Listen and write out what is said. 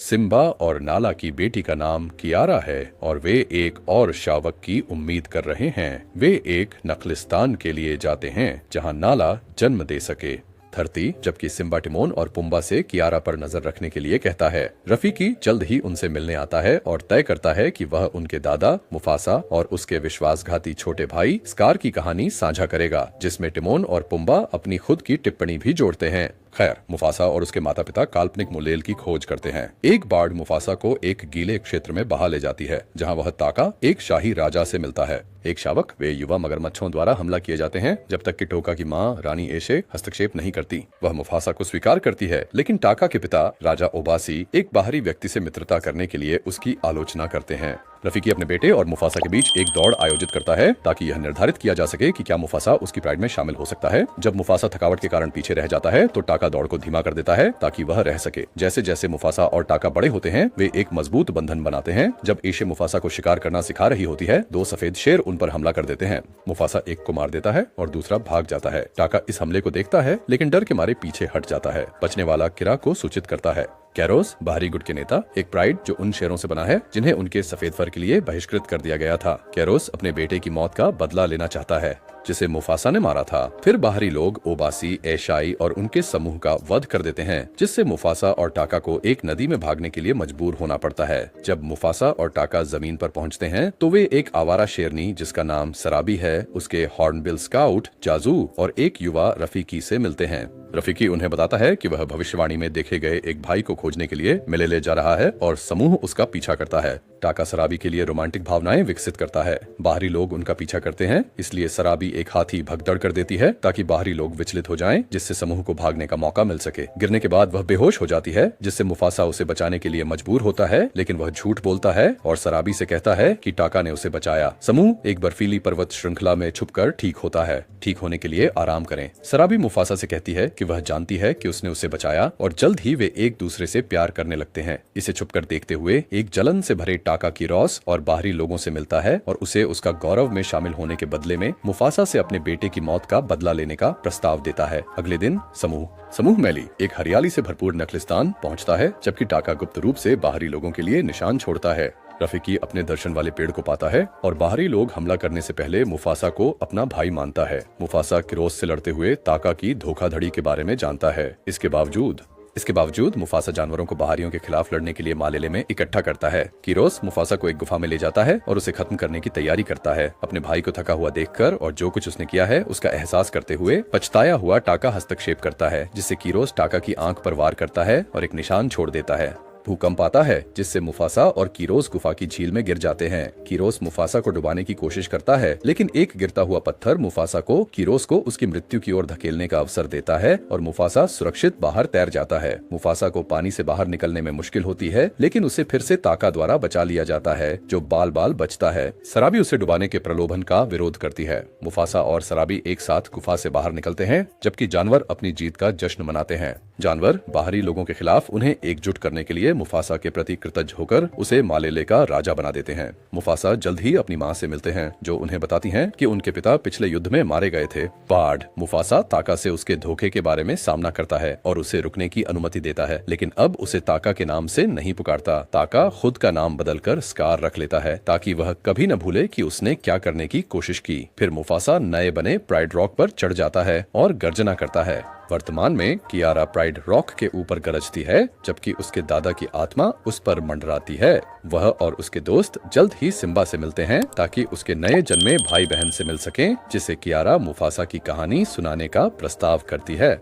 Simba और नाला की बेटी का नाम कियारा है और वे एक और शावक की उम्मीद कर रहे हैं। वे एक नखलिस्तान के लिए जाते हैं जहां नाला जन्म दे सके। धरती जबकि सिम्बा टिमोन और पुम्बा से कियारा पर नजर रखने के लिए कहता है। रफीकी जल्द ही उनसे मिलने आता है और तय करता है कि वह उनके दादा मुफासा और उसके विश्वासघाती छोटे भाई स्कार की कहानी साझा करेगा, जिसमें टिमोन और पुम्बा अपनी खुद की टिप्पणी भी जोड़ते हैं। खैर, मुफासा और उसके माता पिता काल्पनिक मुलेल की खोज करते हैं। एक बाढ़ मुफासा को एक गीले क्षेत्र में बहा ले जाती है जहां वह ताका एक शाही राजा से मिलता है। एक शावक वे युवा मगरमच्छों द्वारा हमला किए जाते हैं जब तक कि टोका की मां रानी एशे हस्तक्षेप नहीं करती। वह मुफासा को स्वीकार करती है, लेकिन टाका के पिता राजा ओबासी एक बाहरी व्यक्ति से मित्रता करने के लिए उसकी आलोचना करते हैं। रफीकी अपने बेटे और मुफासा के बीच एक दौड़ आयोजित करता है ताकि यह निर्धारित किया जा सके कि क्या मुफासा उसकी प्राइड में शामिल हो सकता है। जब मुफासा थकावट के कारण पीछे रह जाता है तो टाका दौड़ को धीमा कर देता है ताकि वह रह सके। जैसे जैसे मुफासा और टाका बड़े होते हैं वे एक मजबूत बंधन बनाते हैं। जब एशे मुफासा को शिकार करना सिखा रही होती है, दो सफेद शेर उन पर हमला कर देते हैं। मुफासा एक को मार देता है और दूसरा भाग जाता है। टाका इस हमले को देखता है लेकिन डर के मारे पीछे हट जाता है। बचने वाला किरा को सूचित करता है। कैरोस बाहरी गुट के नेता, एक प्राइड जो उन शेरों से बना है जिन्हें उनके सफेद फर के लिए बहिष्कृत कर दिया गया था। कैरोस अपने बेटे की मौत का बदला लेना चाहता है जिसे मुफासा ने मारा था। फिर बाहरी लोग ओबासी, एशाई और उनके समूह का वध कर देते हैं, जिससे मुफासा और टाका को एक नदी में भागने के लिए मजबूर होना पड़ता है। जब मुफासा और टाका जमीन पर पहुंचते हैं तो वे एक आवारा शेरनी जिसका नाम सराबी है, उसके हॉर्नबिल स्काउट जाजू और एक युवा रफीकी से मिलते हैं। रफीकी उन्हें बताता है कि वह भविष्यवाणी में देखे गए एक भाई को खोजने के लिए मिलेले जा रहा है और समूह उसका पीछा करता है। टाका सराबी के लिए रोमांटिक भावनाएं विकसित करता है। बाहरी लोग उनका पीछा करते हैं, इसलिए सराबी एक हाथी भगदड़ कर देती है ताकि बाहरी लोग विचलित हो जाएं, जिससे समूह को भागने का मौका मिल सके। गिरने के बाद वह बेहोश हो जाती है, जिससे मुफासा उसे बचाने के लिए मजबूर होता है, लेकिन वह झूठ बोलता है और सराबी से कहता है कि टाका ने उसे बचाया। समूह एक बर्फीली पर्वत श्रृंखला में छुपकर ठीक होता है। ठीक होने के लिए आराम करें। सराबी मुफासा से कहती है कि वह जानती है कि उसने उसे बचाया और जल्द ही वे एक दूसरे से प्यार करने लगते हैं। इसे छुपकर देखते हुए एक जलन से भरे टाका की रॉस और बाहरी लोगों से मिलता है और उसे उसका गौरव में शामिल होने के बदले में मुफासा से अपने बेटे की मौत का बदला लेने का प्रस्ताव देता है। अगले दिन समूह मैली एक हरियाली से भरपूर नखलिस्तान पहुंचता है, जबकि टाका गुप्त रूप से बाहरी लोगों के लिए निशान छोड़ता है। रफीकी अपने दर्शन वाले पेड़ को पाता है और बाहरी लोग हमला करने से पहले मुफासा को अपना भाई मानता है। मुफासा किरोस से लड़ते हुए ताका की धोखाधड़ी के बारे में जानता है। इसके बावजूद मुफासा जानवरों को बाहरियों के खिलाफ लड़ने के लिए मालेले में इकट्ठा करता है। किरोस मुफासा को एक गुफा में ले जाता है और उसे खत्म करने की तैयारी करता है। अपने भाई को थका हुआ देखकर और जो कुछ उसने किया है उसका एहसास करते हुए पछताया हुआ टाका हस्तक्षेप करता है, जिससे किरोस टाका की आंख पर वार करता है और एक निशान छोड़ देता है। भूकंप आता है जिससे मुफासा और किरोस गुफा की झील में गिर जाते हैं। किरोस मुफासा को डुबाने की कोशिश करता है, लेकिन एक गिरता हुआ पत्थर मुफासा को किरोस को उसकी मृत्यु की ओर धकेलने का अवसर देता है और मुफासा सुरक्षित बाहर तैर जाता है। मुफासा को पानी से बाहर निकलने में मुश्किल होती है, लेकिन उसे फिर से ताका द्वारा बचा लिया जाता है, जो बाल बाल बचता है। सराबी उसे डुबाने के प्रलोभन का विरोध करती है। मुफासा और सराबी एक साथ गुफा से बाहर निकलते हैं, जबकि जानवर अपनी जीत का जश्न मनाते हैं। जानवर बाहरी लोगों के खिलाफ उन्हें एकजुट करने के लिए मुफासा के प्रति कृतज्ञ होकर उसे मालेले का राजा बना देते हैं। मुफासा जल्द ही अपनी मां से मिलते हैं, जो उन्हें बताती हैं कि उनके पिता पिछले युद्ध में मारे गए थे। बाढ़ मुफासा ताका से उसके धोखे के बारे में सामना करता है और उसे रुकने की अनुमति देता है, लेकिन अब उसे ताका के नाम से नहीं पुकारता। ताका खुद का नाम बदलकर स्कार रख लेता है ताकि वह कभी न भूले कि उसने क्या करने की कोशिश की। फिर मुफासा नए बने प्राइड रॉक पर चढ़ जाता है और गर्जना करता है। वर्तमान में कियारा प्राइड रॉक के ऊपर गरजती है, जबकि उसके दादा की आत्मा उस पर मंडराती है। वह और उसके दोस्त जल्द ही सिम्बा से मिलते हैं ताकि उसके नए जन्मे भाई बहन से मिल सकें, जिसे कियारा मुफासा की कहानी सुनाने का प्रस्ताव करती है।